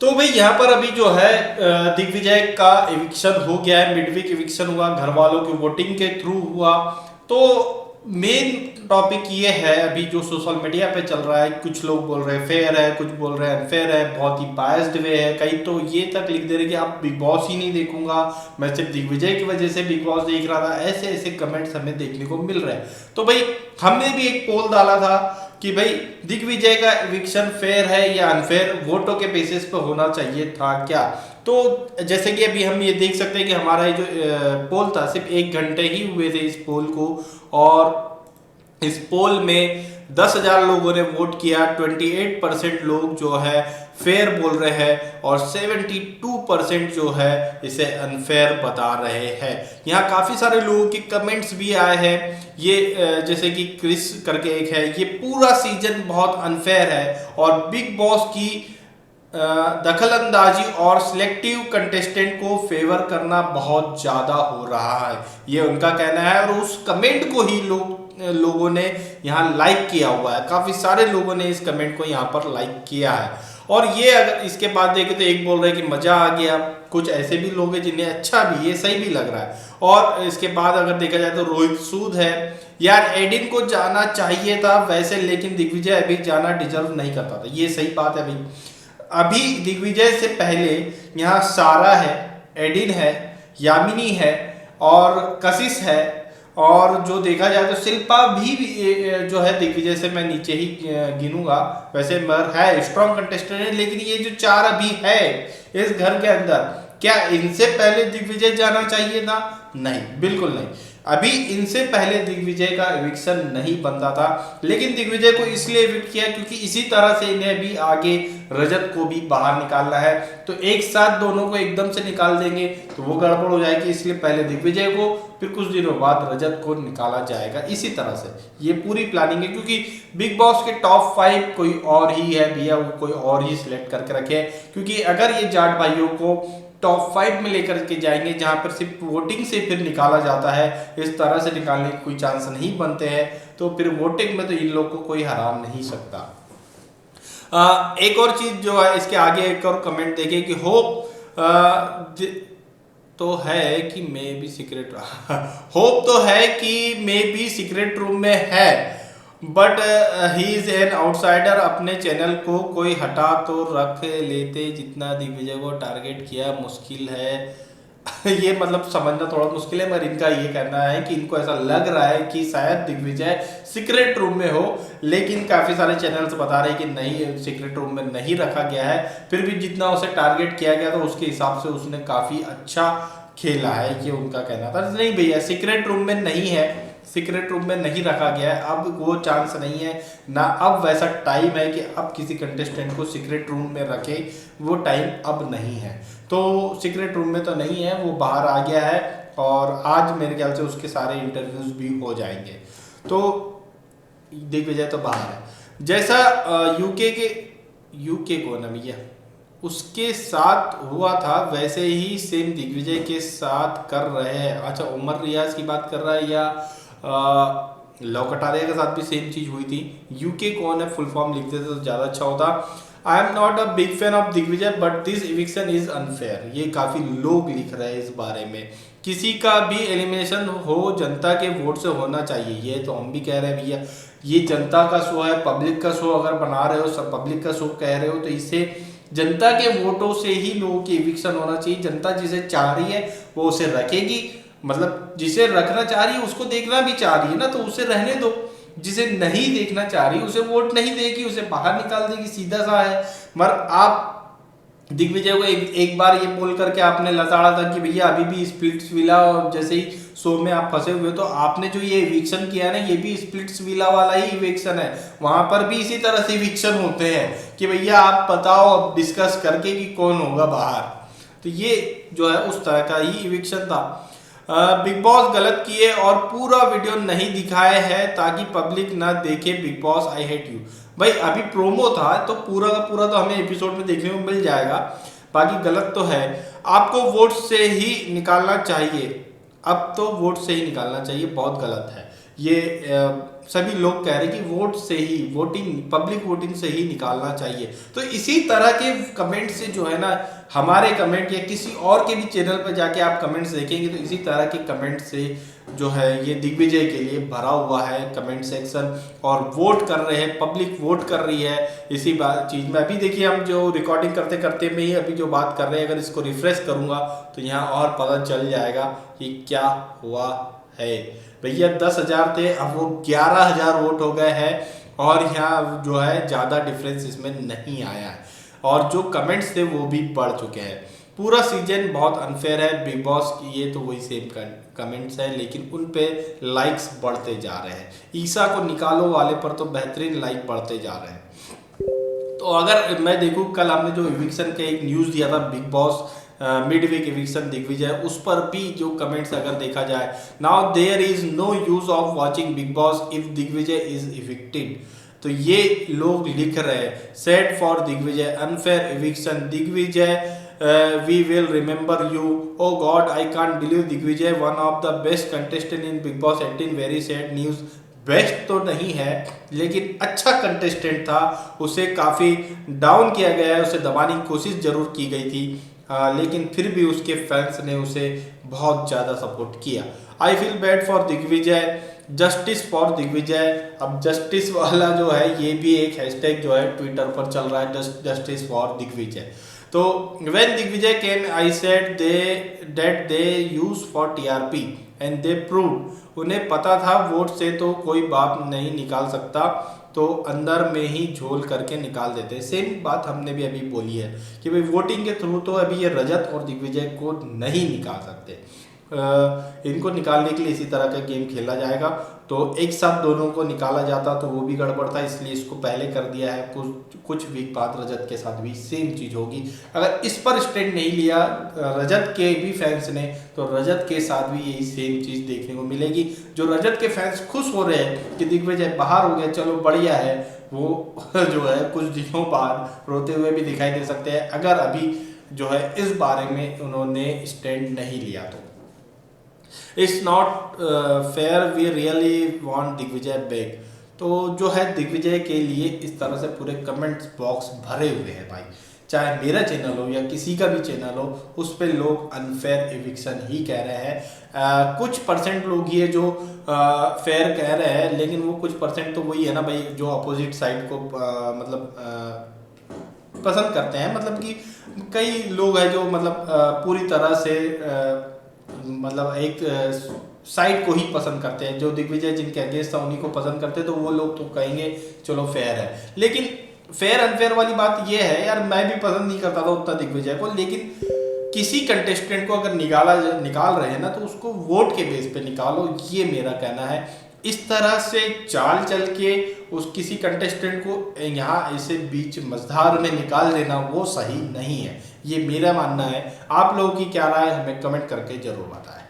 तो भाई यहाँ पर अभी जो है दिग्विजय का एविक्शन हो गया है, मिडवीक एविक्शन हुआ, घर वालों की वोटिंग के थ्रू हुआ। तो मेन टॉपिक ये है अभी जो सोशल मीडिया पे चल रहा है, कुछ लोग बोल रहे हैं फेयर है, कुछ बोल रहे हैं अनफेयर है, बहुत ही बायस्ड वे है, कई तो ये तक लिख दे रहे कि आप बिग बॉस ही नहीं देखूंगा, मैं सिर्फ दिग्विजय की वजह से बिग बॉस देख रहा था। ऐसे ऐसे कमेंट्स हमें देखने को मिल रहे हैं। तो भाई हमने भी एक पोल डाला था कि भाई दिग्विजय का एविक्शन फेयर है या अनफेयर, वोटों के बेसिस पर होना चाहिए था क्या। तो जैसे कि अभी हम ये देख सकते हैं कि हमारा ये जो पोल था सिर्फ 1 घंटे ही हुए थे इस पोल को, और इस पोल में 10,000 लोगों ने वोट किया। 28% लोग जो है फेयर बोल रहे हैं और 72% जो है इसे अनफेयर बता रहे हैं। यहाँ काफ़ी सारे लोगों के कमेंट्स भी आए हैं। ये जैसे कि क्रिस करके एक है, ये पूरा सीजन बहुत अनफेयर है और बिग बॉस की दखल अंदाजी और सिलेक्टिव कंटेस्टेंट को फेवर करना बहुत ज़्यादा हो रहा है, ये उनका कहना है। और उस कमेंट को ही लोगों ने यहाँ लाइक किया हुआ है, काफ़ी सारे लोगों ने इस कमेंट को यहाँ पर लाइक किया है। और ये अगर इसके बाद देखें तो एक बोल रहे हैं कि मज़ा आ गया, कुछ ऐसे भी लोग हैं जिन्हें अच्छा भी, ये सही भी लग रहा है। और इसके बाद अगर देखा जाए तो रोहित सूद है, यार एडिन को जाना चाहिए था वैसे, लेकिन दिग्विजय अभी जाना डिजर्व नहीं करता था, ये सही बात है भाई। अभी दिग्विजय से पहले यहाँ सारा है, एडिन है, यामिनी है और कशिश है, और जो देखा जाए तो शिल्पा भी जो है दिग्विजय से मैं नीचे ही गिनूंगा वैसे, मगर है स्ट्रॉन्ग कंटेस्टेंट है। लेकिन ये जो 4 अभी है इस घर के अंदर, क्या इनसे पहले दिग्विजय जाना चाहिए था? नहीं, बिल्कुल नहीं। अभी इनसे पहले दिग्विजय का एविक्शन नहीं बनता था, लेकिन दिग्विजय को इसलिए एविक्ट किया क्योंकि इसी तरह से इन्हें भी आगे रजत को भी बाहर निकालना है। तो एक साथ दोनों को एकदम से निकाल देंगे तो वो गड़बड़ हो जाएगी, इसलिए पहले दिग्विजय को, फिर कुछ दिनों बाद रजत को निकाला जाएगा। इसी तरह से ये पूरी प्लानिंग है, क्योंकि बिग बॉस के टॉप 5 कोई और ही है भैया, वो कोई और ही सिलेक्ट करके रखे। क्योंकि अगर ये जाट भाइयों को टॉप 5 में लेकर के जाएंगे जहां पर सिर्फ वोटिंग से फिर निकाला जाता है, इस तरह से निकालने के कोई चांस नहीं बनते हैं, तो फिर वोटिंग में तो इन लोग को कोई हरा नहीं सकता। एक और चीज जो है इसके आगे एक और कमेंट देखें कि होप तो है कि मे भी सीक्रेट होप तो है कि मे भी सीक्रेट रूम में है, but he is an outsider. अपने चैनल को कोई हटा तो रख लेते, जितना दिग्विजय को टारगेट किया मुश्किल है ये मतलब समझना थोड़ा मुश्किल है, मगर इनका ये कहना है कि इनको ऐसा लग रहा है कि शायद दिग्विजय सीक्रेट रूम में हो, लेकिन काफ़ी सारे चैनल्स बता रहे हैं कि नहीं, सीक्रेट रूम में नहीं रखा गया है। फिर भी जितना उसे टारगेट किया गया तो उसके हिसाब से उसने काफ़ी अच्छा खेला है, ये उनका कहना था। नहीं भैया, सीक्रेट रूम में नहीं है, सीक्रेट रूम में नहीं रखा गया है, अब वो चांस नहीं है ना, अब वैसा टाइम है कि अब किसी कंटेस्टेंट को सीक्रेट रूम में रखे, वो टाइम अब नहीं है। तो सीक्रेट रूम में तो नहीं है, वो बाहर आ गया है और आज मेरे ख्याल से उसके सारे इंटरव्यूज भी हो जाएंगे। तो दिग्विजय तो बाहर है। जैसा यूके को ना भैया उसके साथ हुआ था वैसे ही सेम दिग्विजय के साथ कर रहे हैं। अच्छा, उमर रियाज की बात कर रहा है या लव कटारिया के साथ भी सेम चीज हुई थी। यूके कौन है, फुल फॉर्म लिख देते तो ज्यादा अच्छा होता। I am not a big fan of Digvijay but this eviction is unfair, ये काफी लोग लिख रहे हैं इस बारे में। किसी का भी एलिमिनेशन हो जनता के वोट से होना चाहिए, ये तो हम भी कह रहे हैं भैया, ये जनता का शो है, पब्लिक का शो अगर बना रहे हो, सब पब्लिक का शो कह रहे हो, तो इसे जनता के वोटों से ही लोगों की एविक्शन होना चाहिए। जनता जिसे चाह रही है वो उसे रखेगी, मतलब जिसे रखना चाह रही है उसको देखना भी चाह रही है ना, तो उसे रहने दो। जिसे नहीं देखना चाह रही उसे वोट नहीं देगी, उसे बाहर निकाल देगी, सीधा सा है। मगर आप दिग्विजय को एक बार ये बोल करके आपने लताड़ा था कि भैया अभी भी स्प्लिट्स विला, और जैसे ही शो में आप फंसे हुए, तो आपने जो ये इविक्शन किया ना, ये भी स्प्लिट्स विला वाला ही इविक्शन है। वहां पर भी इसी तरह से इविक्शन होते हैं कि भैया आप बताओ, अब डिस्कस करके कि कौन होगा बाहर। तो ये जो है उस तरह का ही इविक्शन था। बिग बॉस गलत किए और पूरा वीडियो नहीं दिखाए हैं ताकि पब्लिक ना देखे big boss I hate you. भाई अभी प्रोमो था तो पूरा का पूरा तो हमें एपिसोड में देखने को मिल जाएगा, बाकी गलत तो है। आपको वोट से ही निकालना चाहिए, अब तो वोट से ही निकालना चाहिए, बहुत गलत है ये। सभी लोग कह रहे हैं कि वोट से ही, वोटिंग, पब्लिक वोटिंग से ही निकालना चाहिए। तो इसी तरह के कमेंट से जो है ना, हमारे कमेंट या किसी और के भी चैनल पर जाके आप कमेंट्स देखेंगे तो इसी तरह के कमेंट से जो है ये दिग्विजय के लिए भरा हुआ है कमेंट सेक्शन, और वोट कर रहे हैं, पब्लिक वोट कर रही है इसी बात चीज़ में। अभी देखिए हम जो रिकॉर्डिंग करते करते में ही अभी जो बात कर रहे हैं, अगर इसको रिफ्रेश करूँगा तो यहाँ और पता चल जाएगा कि क्या हुआ है। भैया 10,000 थे, अब वो 11,000 वोट हो गए हैं, और यहाँ जो है ज़्यादा डिफरेंस इसमें नहीं आया है, और जो कमेंट्स थे वो भी बढ़ चुके हैं। पूरा सीजन बहुत अनफेयर है, बिग बॉस की ये तो वही सेम कमेंट्स है, लेकिन उन पे लाइक्स बढ़ते जा रहे हैं। ईसा को निकालो वाले पर तो बेहतरीन लाइक बढ़ते जा रहे हैं। तो अगर मैं देखूँ, कल हमने जो इविक्शन का एक न्यूज़ दिया था, Bigg Boss mid week eviction Digvijay, उस पर भी जो कमेंट्स अगर देखा जाए, now there is no use of watching Bigg Boss if Digvijay is evicted. तो ये लोग लिख रहे हैं, sad for Digvijay, unfair eviction Digvijay, we will remember you, oh God I can't believe Digvijay one of the best contestant in Bigg Boss 18, very sad news. Best तो नहीं है, लेकिन अच्छा कंटेस्टेंट था, उसे काफ़ी डाउन किया गया है, उसे दबाने की कोशिश जरूर की गई थी, लेकिन फिर भी उसके फैंस ने उसे बहुत ज़्यादा सपोर्ट किया। I feel bad for Digvijay, justice for Digvijay. अब जस्टिस वाला जो है ये भी एक हैशटैग जो है ट्विटर पर चल रहा है, जस्टिस फॉर दिग्विजय। तो when Digvijay came I said they use for TRP and they prove, उन्हें पता था वोट से तो कोई बाप नहीं निकाल सकता, तो अंदर में ही झोल करके निकाल देते। सेम बात हमने भी अभी बोली है कि भाई वोटिंग के थ्रू तो अभी ये रजत और दिग्विजय को नहीं निकाल सकते, इनको निकालने के लिए इसी तरह का गेम खेला जाएगा। तो एक साथ दोनों को निकाला जाता तो वो भी गड़बड़ था, इसलिए इसको पहले कर दिया है। कुछ वीक बाद रजत के साथ भी सेम चीज़ होगी। अगर इस पर स्टैंड नहीं लिया रजत के भी फैंस ने, तो रजत के साथ भी यही सेम चीज़ देखने को मिलेगी। जो रजत के फैंस खुश हो रहे हैं कि दिग्विजय बाहर हो गया, चलो बढ़िया है, वो जो है कुछ दिनों बाद रोते हुए भी दिखाई दे सकते हैं, अगर अभी जो है इस बारे में उन्होंने स्टैंड नहीं लिया तो। It's not fair, we really want Digvijay back. तो जो है दिग्विजय के लिए इस तरह से पूरे कमेंट्स बॉक्स भरे हुए हैं भाई, चाहे मेरा चैनल हो या किसी का भी चैनल हो, उस पर लोग अनफेयर इविक्शन ही कह रहे हैं। कुछ परसेंट लोग ये जो फेयर कह रहे हैं, लेकिन वो कुछ परसेंट तो वही है ना भाई, जो अपोजिट साइड को पसंद करते हैं। मतलब कि कई लोग हैं जो मतलब पूरी तरह से मतलब एक साइड को ही पसंद करते हैं, जो दिग्विजय जिनके अगेंस्ट था उन्हीं को पसंद करते हैं, तो वो लोग तो कहेंगे चलो फेयर है। लेकिन फेयर अनफेयर वाली बात ये है यार, मैं भी पसंद नहीं करता था उतना दिग्विजय को, लेकिन किसी कंटेस्टेंट को अगर निकाल रहे हैं ना, तो उसको वोट के बेस पे निकालो, ये मेरा कहना है। इस तरह से चाल चल के उस किसी कंटेस्टेंट को यहाँ ऐसे बीच मझधार में निकाल देना वो सही नहीं है, ये मेरा मानना है। आप लोगों की क्या राय हमें कमेंट करके जरूर बताएं।